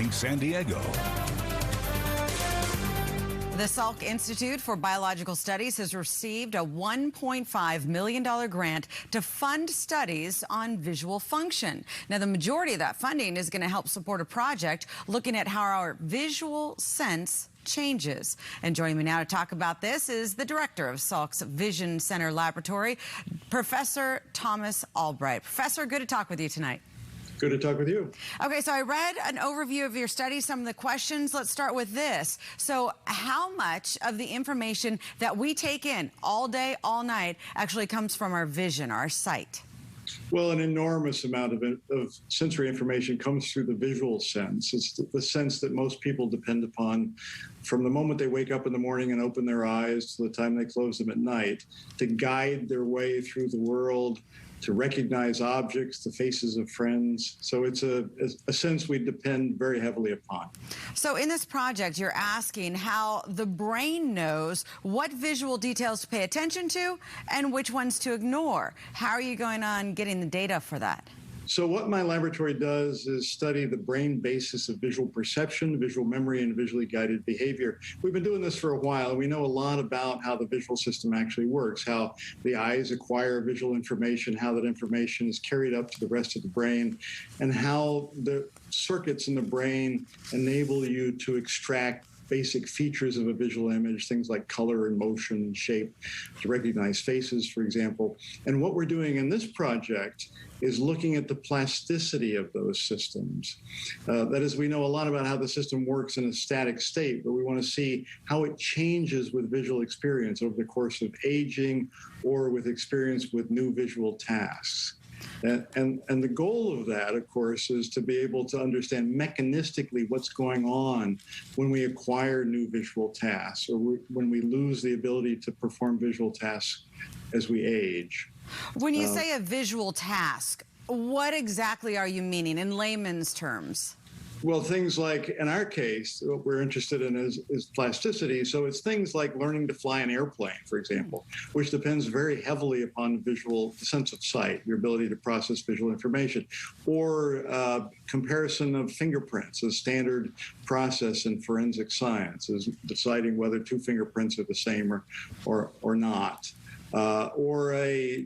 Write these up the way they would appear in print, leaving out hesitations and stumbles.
Morning San Diego. The Salk Institute for Biological Studies has received a $1.5 million grant to fund studies on visual function. Now, the majority of that funding is going to help support a project looking at how our visual sense changes. And joining me now to talk about this is the director of Salk's Vision Center Laboratory, Professor Thomas Albright. Professor, good to talk with you tonight. Good to talk with you. Okay, so I read an overview of your study, some of the questions. Let's start with this. So how much of the information that we take in all day, all night actually comes from our vision, our sight? Well, an enormous amount of sensory information comes through the visual sense. It's the sense that most people depend upon from the moment they wake up in the morning and open their eyes to the time they close them at night to guide their way through the world, to recognize objects, the faces of friends. So it's a sense we depend very heavily upon. So in this project, you're asking how the brain knows what visual details to pay attention to and which ones to ignore. How are you going on getting the data for that? So what my laboratory does is study the brain basis of visual perception, visual memory, and visually guided behavior. We've been doing this for a while. We know a lot about how the visual system actually works, how the eyes acquire visual information, how that information is carried up to the rest of the brain, and how the circuits in the brain enable you to extract basic features of a visual image, things like color and motion and shape, to recognize faces, for example. And what we're doing in this project is looking at the plasticity of those systems. That is, we know a lot about how the system works in a static state, but we want to see how it changes with visual experience over the course of aging or with experience with new visual tasks. And the goal of that, of course, is to be able to understand mechanistically what's going on when we acquire new visual tasks or when we lose the ability to perform visual tasks as we age. When you say a visual task, what exactly are you meaning in layman's terms? Well, things like, in our case, what we're interested in is plasticity. So it's things like learning to fly an airplane, for example, which depends very heavily upon visual sense of sight, your ability to process visual information, or comparison of fingerprints, a standard process in forensic science, is deciding whether two fingerprints are the same or not. Or a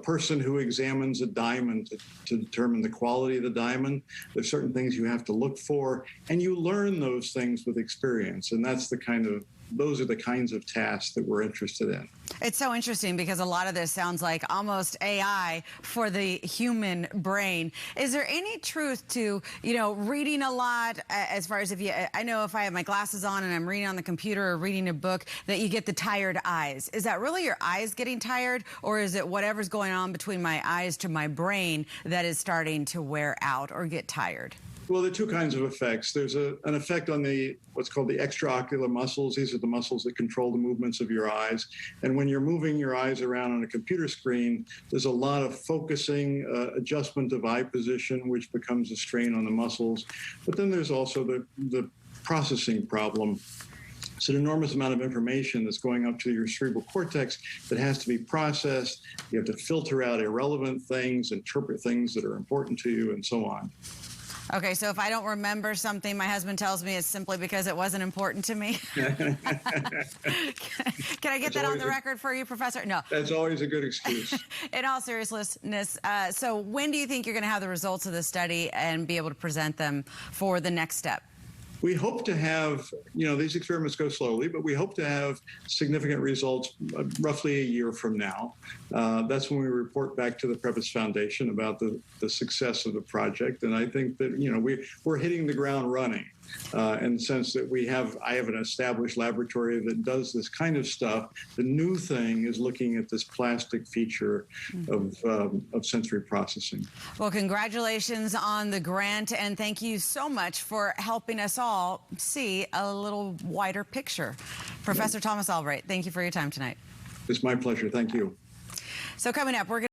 person who examines a diamond to determine the quality of the diamond. There's certain things you have to look for, and you learn those things with experience. And those are the kinds of tasks that we're interested in. It's so interesting because a lot of this sounds like almost AI for the human brain. Is there any truth to, reading a lot as far as I know if I have my glasses on and I'm reading on the computer or reading a book that you get the tired eyes? Is that really your eyes getting tired, or is it whatever's going on between my eyes to my brain that is starting to wear out or get tired? Well, there are two kinds of effects. There's an effect on what's called the extraocular muscles. These are the muscles that control the movements of your eyes. And when you're moving your eyes around on a computer screen, there's a lot of focusing, adjustment of eye position, which becomes a strain on the muscles. But then there's also the processing problem. It's an enormous amount of information that's going up to your cerebral cortex that has to be processed. You have to filter out irrelevant things, interpret things that are important to you, and so on. Okay, so if I don't remember something, my husband tells me it's simply because it wasn't important to me. Can I get that on the record for you, Professor? No. That's always a good excuse. In all seriousness, so when do you think you're going to have the results of the study and be able to present them for the next step? We hope to have, these experiments go slowly, but we hope to have significant results roughly a year from now. That's when we report back to the Prebys Foundation about the success of the project. And I think that, we're hitting the ground running in the sense that I have an established laboratory that does this kind of stuff. The new thing is looking at this plastic feature of sensory processing. Well, congratulations on the grant, and thank you so much for helping us all see a little wider picture. Professor Thomas Albright, thank you for your time tonight. It's my pleasure. Thank you. So coming up, we're going to